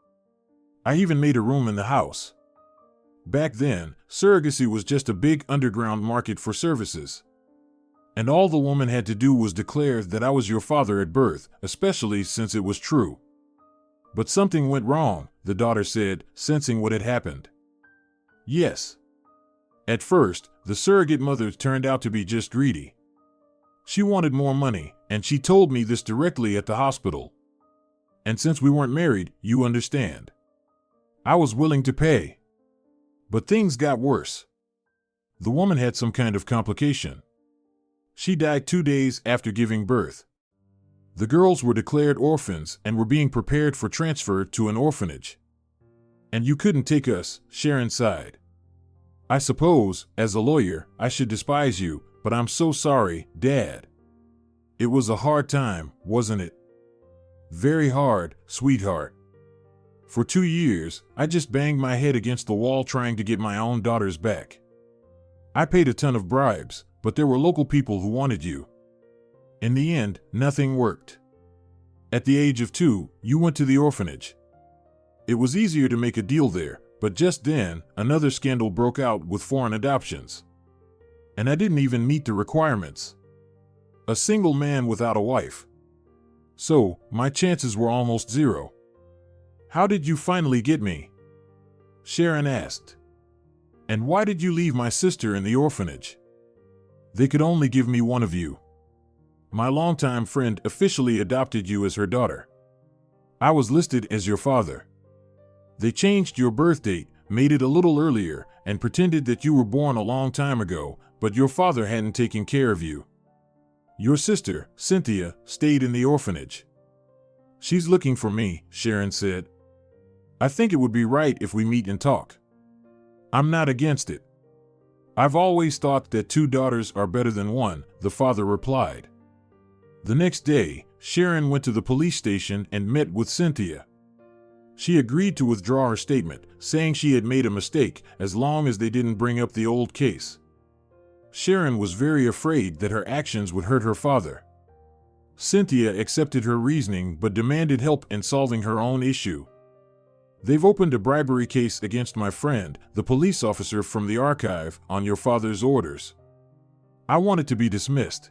I even made a room in the house. Back then, surrogacy was just a big underground market for services. And all the woman had to do was declare that I was your father at birth, especially since it was true. But something went wrong, the daughter said, sensing what had happened. Yes. At first, the surrogate mother turned out to be just greedy. She wanted more money, and she told me this directly at the hospital. And since we weren't married, you understand. I was willing to pay. But things got worse. The woman had some kind of complication. She died 2 days after giving birth. The girls were declared orphans and were being prepared for transfer to an orphanage. And you couldn't take us, Sharon sighed. I suppose, as a lawyer, I should despise you, but I'm so sorry, Dad. It was a hard time, wasn't it? Very hard, sweetheart. For 2 years, I just banged my head against the wall trying to get my own daughters back. I paid a ton of bribes, but there were local people who wanted you. In the end, nothing worked. At the age of 2, you went to the orphanage. It was easier to make a deal there, but just then, another scandal broke out with foreign adoptions. And I didn't even meet the requirements. A single man without a wife. So, my chances were almost zero. How did you finally get me? Sharon asked. And why did you leave my sister in the orphanage? They could only give me one of you. My longtime friend officially adopted you as her daughter. I was listed as your father. They changed your birth date, made it a little earlier, and pretended that you were born a long time ago, but your father hadn't taken care of you. Your sister, Cynthia, stayed in the orphanage. She's looking for me, Sharon said. I think it would be right if we meet and talk. I'm not against it. I've always thought that 2 daughters are better than 1, the father replied. The next day, Sharon went to the police station and met with Cynthia. She agreed to withdraw her statement, saying she had made a mistake as long as they didn't bring up the old case. Sharon was very afraid that her actions would hurt her father. Cynthia accepted her reasoning but demanded help in solving her own issue. They've opened a bribery case against my friend, the police officer from the archive, on your father's orders. I want it to be dismissed.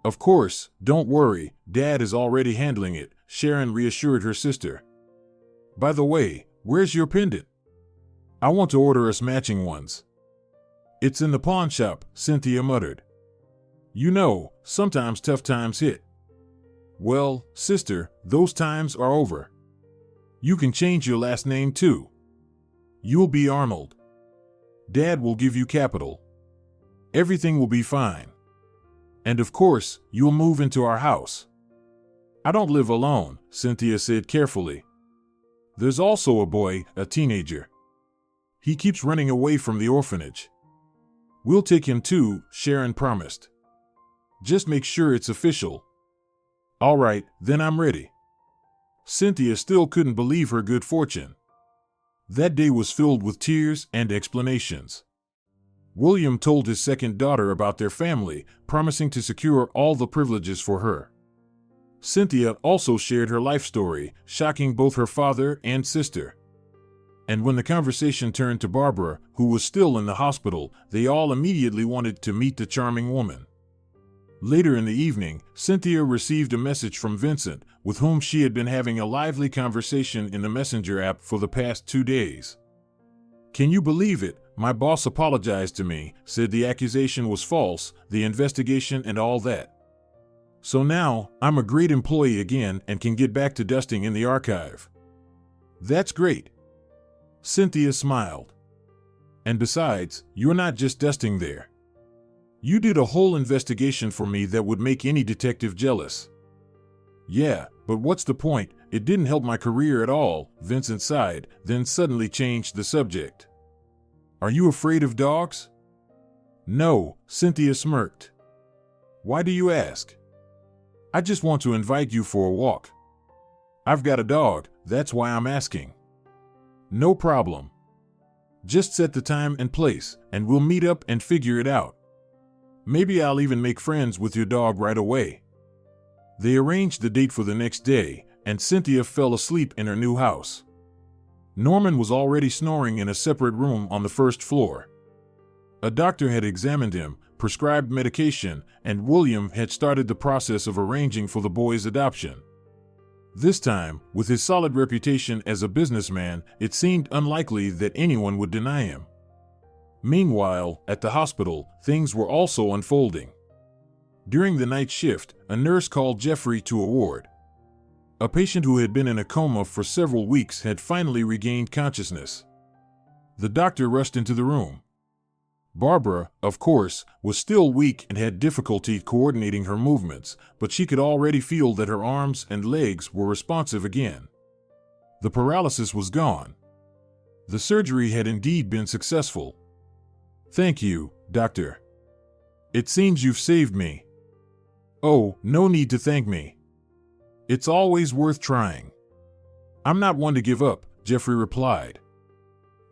Of course, don't worry, Dad is already handling it, Sharon reassured her sister. By the way, where's your pendant? I want to order us matching ones. It's in the pawn shop, Cynthia muttered. You know, sometimes tough times hit. Well, sister, those times are over. You can change your last name too. You'll be Arnold. Dad will give you capital. Everything will be fine. And of course, you'll move into our house. I don't live alone, Cynthia said carefully. There's also a boy, a teenager. He keeps running away from the orphanage. We'll take him too, Sharon promised. Just make sure it's official. All right, then I'm ready. Cynthia still couldn't believe her good fortune. That day was filled with tears and explanations. William told his second daughter about their family, promising to secure all the privileges for her. Cynthia also shared her life story, shocking both her father and sister. And when the conversation turned to Barbara, who was still in the hospital, they all immediately wanted to meet the charming woman. Later in the evening, Cynthia received a message from Vincent, with whom she had been having a lively conversation in the Messenger app for the past 2 days. "Can you believe it? My boss apologized to me, said the accusation was false, the investigation and all that. So now, I'm a great employee again and can get back to dusting in the archive." "That's great." Cynthia smiled. "And besides, you're not just dusting there. You did a whole investigation for me that would make any detective jealous." "Yeah, but what's the point? It didn't help my career at all," Vincent sighed, then suddenly changed the subject. "Are you afraid of dogs?" "No," Cynthia smirked. "Why do you ask?" "I just want to invite you for a walk. I've got a dog, that's why I'm asking." "No problem. Just set the time and place, and we'll meet up and figure it out. Maybe I'll even make friends with your dog right away." They arranged the date for the next day, and Cynthia fell asleep in her new house. Norman was already snoring in a separate room on the first floor. A doctor had examined him, prescribed medication, and William had started the process of arranging for the boy's adoption. This time, with his solid reputation as a businessman, it seemed unlikely that anyone would deny him. Meanwhile, at the hospital, things were also unfolding. During the night shift, a nurse called Jeffrey to a ward. A patient who had been in a coma for several weeks had finally regained consciousness. The doctor rushed into the room. Barbara, of course, was still weak and had difficulty coordinating her movements, but she could already feel that her arms and legs were responsive again. The paralysis was gone. The surgery had indeed been successful. "Thank you, doctor. It seems you've saved me." "Oh, no need to thank me. It's always worth trying." "I'm not one to give up," Jeffrey replied.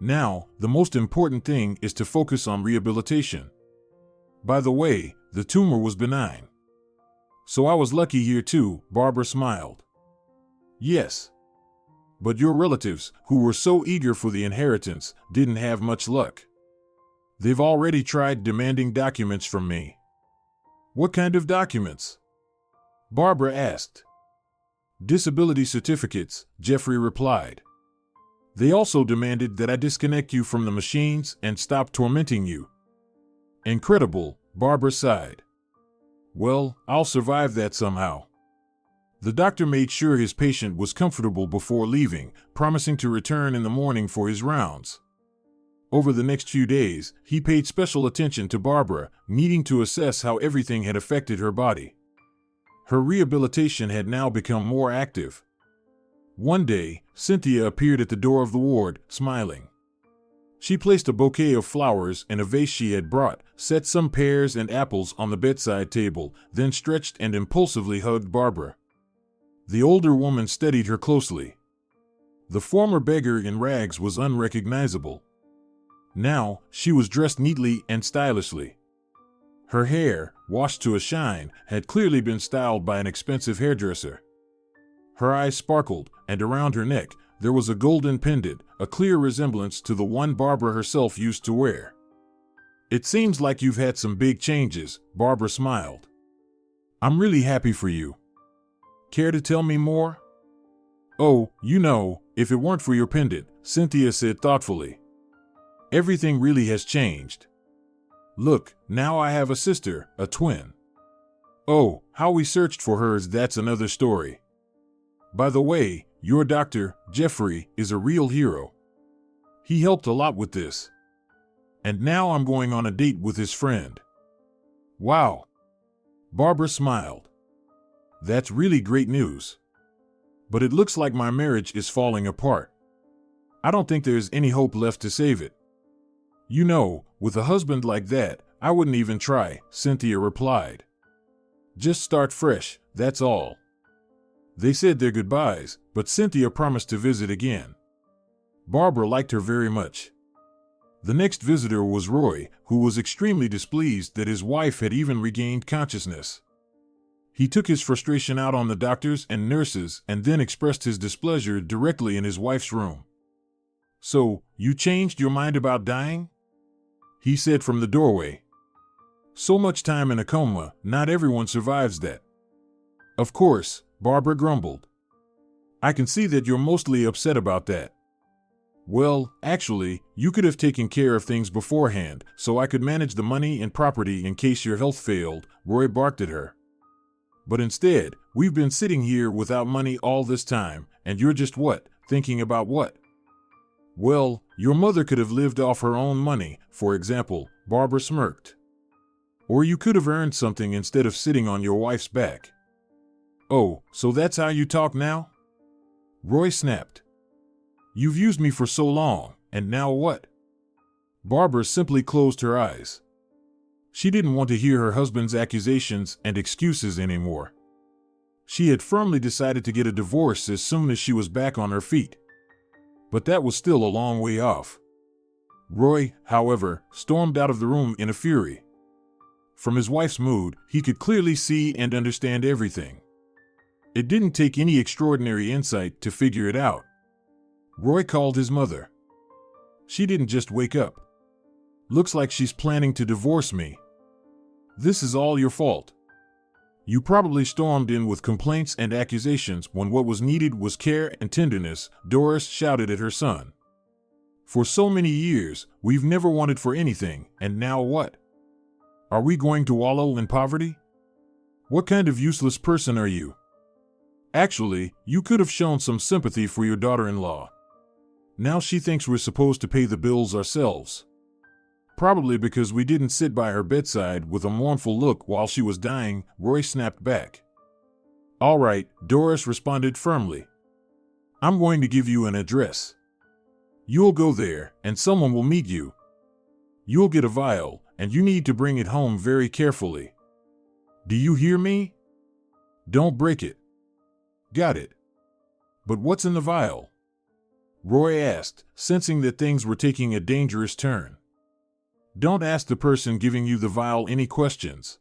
"Now, the most important thing is to focus on rehabilitation. By the way, the tumor was benign." "So I was lucky here too," Barbara smiled. "Yes. But your relatives, who were so eager for the inheritance, didn't have much luck. They've already tried demanding documents from me." "What kind of documents?" Barbara asked. "Disability certificates," Jeffrey replied. "They also demanded that I disconnect you from the machines and stop tormenting you." "Incredible," Barbara sighed. "Well, I'll survive that somehow." The doctor made sure his patient was comfortable before leaving, promising to return in the morning for his rounds. Over the next few days, he paid special attention to Barbara, needing to assess how everything had affected her body. Her rehabilitation had now become more active. One day, Cynthia appeared at the door of the ward, smiling. She placed a bouquet of flowers in a vase she had brought, set some pears and apples on the bedside table, then stretched and impulsively hugged Barbara. The older woman studied her closely. The former beggar in rags was unrecognizable. Now, she was dressed neatly and stylishly. Her hair, washed to a shine, had clearly been styled by an expensive hairdresser. Her eyes sparkled, and around her neck, there was a golden pendant, a clear resemblance to the one Barbara herself used to wear. "It seems like you've had some big changes," Barbara smiled. "I'm really happy for you. Care to tell me more?" "Oh, if it weren't for your pendant," Cynthia said thoughtfully. "Everything really has changed. Look, now I have a sister, a twin. Oh, how we searched for hers, that's another story. By the way, your doctor, Jeffrey, is a real hero. He helped a lot with this. And now I'm going on a date with his friend." "Wow." Barbara smiled. "That's really great news. But it looks like my marriage is falling apart. I don't think there's any hope left to save it." With a husband like that, I wouldn't even try," Cynthia replied. "Just start fresh, that's all." They said their goodbyes, but Cynthia promised to visit again. Barbara liked her very much. The next visitor was Roy, who was extremely displeased that his wife had even regained consciousness. He took his frustration out on the doctors and nurses and then expressed his displeasure directly in his wife's room. "So, you changed your mind about dying?" he said from the doorway. "So much time in a coma, not everyone survives that." "Of course," Barbara grumbled. "I can see that you're mostly upset about that." "Well, actually, you could have taken care of things beforehand, so I could manage the money and property in case your health failed," Roy barked at her. "But instead, we've been sitting here without money all this time, and you're just thinking about what?" "Well, your mother could have lived off her own money, for example," Barbara smirked. "Or you could have earned something instead of sitting on your wife's back." "Oh, so that's how you talk now?" Roy snapped. "You've used me for so long, and now what?" Barbara simply closed her eyes. She didn't want to hear her husband's accusations and excuses anymore. She had firmly decided to get a divorce as soon as she was back on her feet. But that was still a long way off. Roy, however, stormed out of the room in a fury. From his wife's mood, he could clearly see and understand everything. It didn't take any extraordinary insight to figure it out. Roy called his mother. "She didn't just wake up. Looks like she's planning to divorce me. This is all your fault. You probably stormed in with complaints and accusations when what was needed was care and tenderness," Doris shouted at her son. "For so many years, we've never wanted for anything, and now what? Are we going to wallow in poverty? What kind of useless person are you? Actually, you could have shown some sympathy for your daughter-in-law. Now she thinks we're supposed to pay the bills ourselves. Probably because we didn't sit by her bedside with a mournful look while she was dying," Roy snapped back. "All right," Doris responded firmly. "I'm going to give you an address. You'll go there, and someone will meet you. You'll get a vial, and you need to bring it home very carefully. Do you hear me? Don't break it." "Got it." "But what's in the vial?" Roy asked, sensing that things were taking a dangerous turn. "Don't ask the person giving you the vial any questions."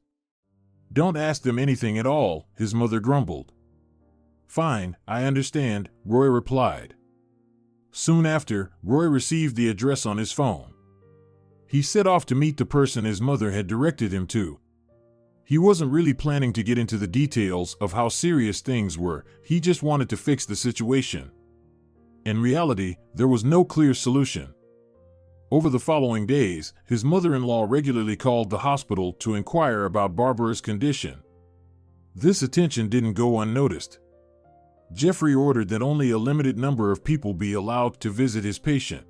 "Don't ask them anything at all," his mother grumbled. "Fine, I understand," Roy replied. Soon after, Roy received the address on his phone. He set off to meet the person his mother had directed him to. He wasn't really planning to get into the details of how serious things were, he just wanted to fix the situation. In reality, there was no clear solution. Over the following days, his mother-in-law regularly called the hospital to inquire about Barbara's condition. This attention didn't go unnoticed. Jeffrey ordered that only a limited number of people be allowed to visit his patient.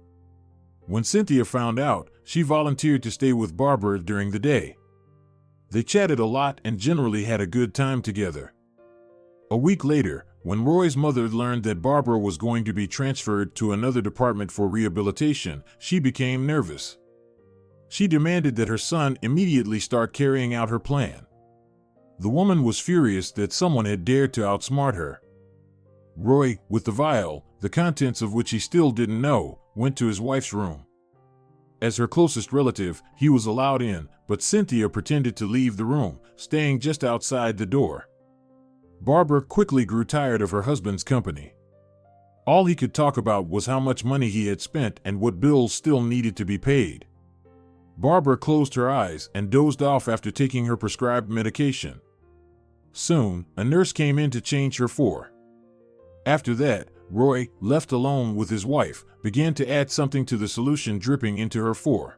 When Cynthia found out, she volunteered to stay with Barbara during the day. They chatted a lot and generally had a good time together. A week later, when Roy's mother learned that Barbara was going to be transferred to another department for rehabilitation, she became nervous. She demanded that her son immediately start carrying out her plan. The woman was furious that someone had dared to outsmart her. Roy, with the vial, the contents of which he still didn't know, went to his wife's room. As her closest relative, he was allowed in, but Cynthia pretended to leave the room, staying just outside the door. Barbara quickly grew tired of her husband's company. All he could talk about was how much money he had spent and what bills still needed to be paid. Barbara closed her eyes and dozed off after taking her prescribed medication. Soon, a nurse came in to change her for. After that, Roy, left alone with his wife, began to add something to the solution dripping into her for.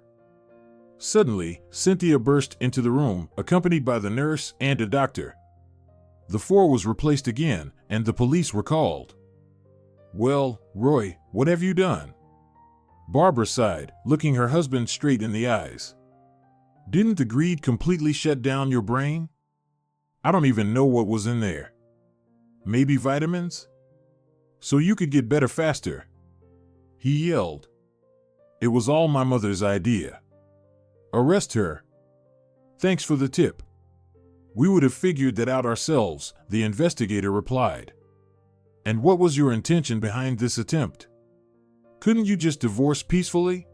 Suddenly, Cynthia burst into the room, accompanied by the nurse and a doctor. The four was replaced again, and the police were called. "Well, Roy, what have you done?" Barbara sighed, looking her husband straight in the eyes. "Didn't the greed completely shut down your brain? I don't even know what was in there. Maybe vitamins? So you could get better faster?" He yelled. "It was all my mother's idea. Arrest her." "Thanks for the tip. We would have figured that out ourselves," the investigator replied. "And what was your intention behind this attempt? Couldn't you just divorce peacefully?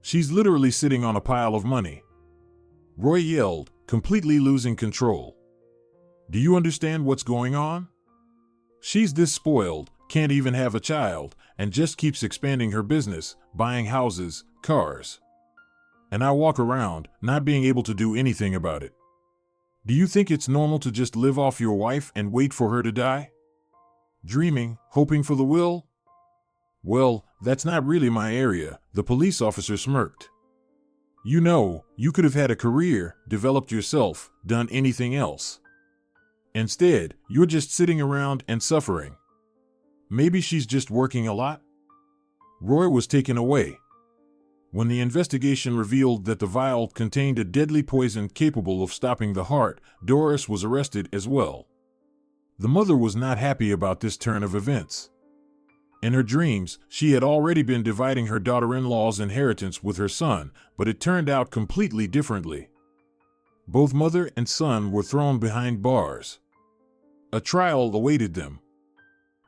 She's literally sitting on a pile of money." Roy yelled, completely losing control. Do you understand what's going on? She's this spoiled, can't even have a child, and just keeps expanding her business, buying houses, cars. And I walk around, not being able to do anything about it. Do you think it's normal to just live off your wife and wait for her to die? Dreaming, hoping for the will? Well, that's not really my area, the police officer smirked. You know, you could have had a career, developed yourself, done anything else. Instead, you're just sitting around and suffering. Maybe she's just working a lot? Roy was taken away. When the investigation revealed that the vial contained a deadly poison capable of stopping the heart, Doris was arrested as well. The mother was not happy about this turn of events. In her dreams, she had already been dividing her daughter-in-law's inheritance with her son, but it turned out completely differently. Both mother and son were thrown behind bars. A trial awaited them.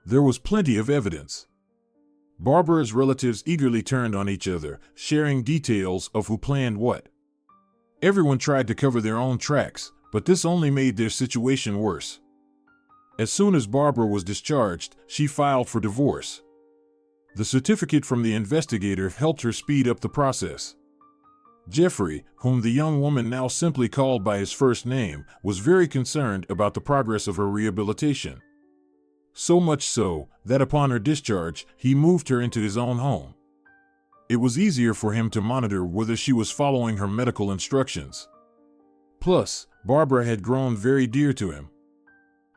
There was plenty of evidence. Barbara's relatives eagerly turned on each other, sharing details of who planned what. Everyone tried to cover their own tracks, but this only made their situation worse. As soon as Barbara was discharged, she filed for divorce. The certificate from the investigator helped her speed up the process. Jeffrey, whom the young woman now simply called by his first name, was very concerned about the progress of her rehabilitation. So much so that upon her discharge, he moved her into his own home. It was easier for him to monitor whether she was following her medical instructions. Plus, Barbara had grown very dear to him.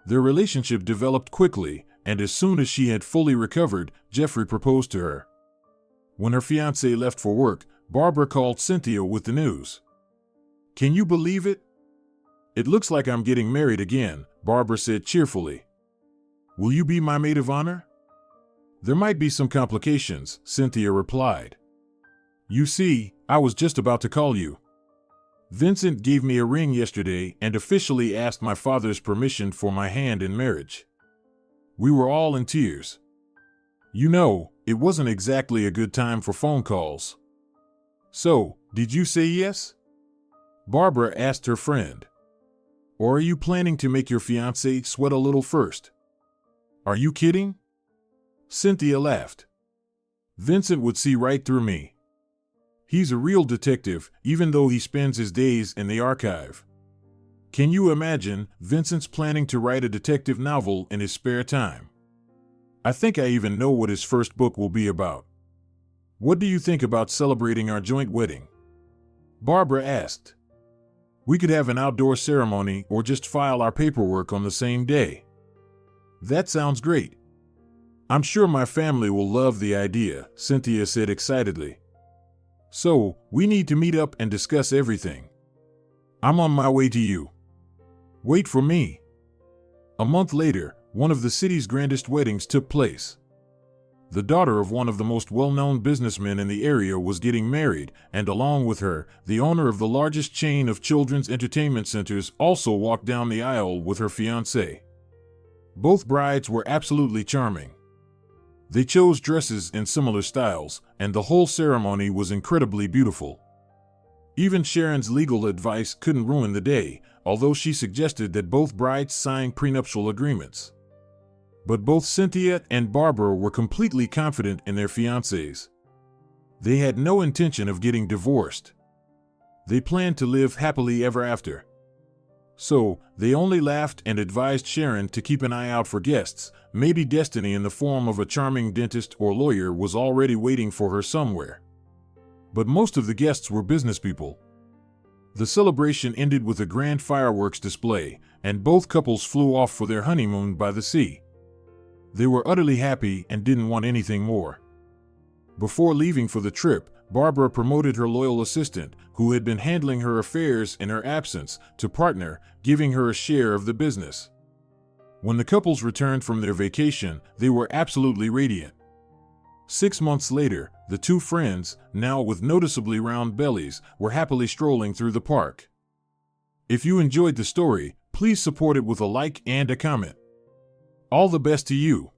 Their relationship developed quickly, and as soon as she had fully recovered, Jeffrey proposed to her. When her fiancé left for work, Barbara called Cynthia with the news. "Can you believe it? It looks like I'm getting married again," Barbara said cheerfully. "Will you be my maid of honor?" "There might be some complications," Cynthia replied. "You see, I was just about to call you. Vincent gave me a ring yesterday and officially asked my father's permission for my hand in marriage." We were all in tears. You know, it wasn't exactly a good time for phone calls. "So, did you say yes?" Barbara asked her friend. "Or are you planning to make your fiancé sweat a little first?" "Are you kidding?" Cynthia laughed. "Vincent would see right through me. He's a real detective, even though he spends his days in the archive. Can you imagine, Vincent's planning to write a detective novel in his spare time? I think I even know what his first book will be about. What do you think about celebrating our joint wedding?" Barbara asked. "We could have an outdoor ceremony or just file our paperwork on the same day." "That sounds great. I'm sure my family will love the idea," Cynthia said excitedly. "So, we need to meet up and discuss everything. I'm on my way to you. Wait for me." A month later, one of the city's grandest weddings took place. The daughter of one of the most well-known businessmen in the area was getting married, and along with her, the owner of the largest chain of children's entertainment centers also walked down the aisle with her fiancé. Both brides were absolutely charming. They chose dresses in similar styles, and the whole ceremony was incredibly beautiful. Even Sharon's legal advice couldn't ruin the day, although she suggested that both brides sign prenuptial agreements. But both Cynthia and Barbara were completely confident in their fiancés. They had no intention of getting divorced. They planned to live happily ever after. So, they only laughed and advised Sharon to keep an eye out for guests. Maybe destiny in the form of a charming dentist or lawyer was already waiting for her somewhere. But most of the guests were business people. The celebration ended with a grand fireworks display, and both couples flew off for their honeymoon by the sea. They were utterly happy and didn't want anything more. Before leaving for the trip, Barbara promoted her loyal assistant, who had been handling her affairs in her absence, to partner, giving her a share of the business. When the couples returned from their vacation, they were absolutely radiant. 6 months later, the two friends, now with noticeably round bellies, were happily strolling through the park. If you enjoyed the story, please support it with a like and a comment. All the best to you.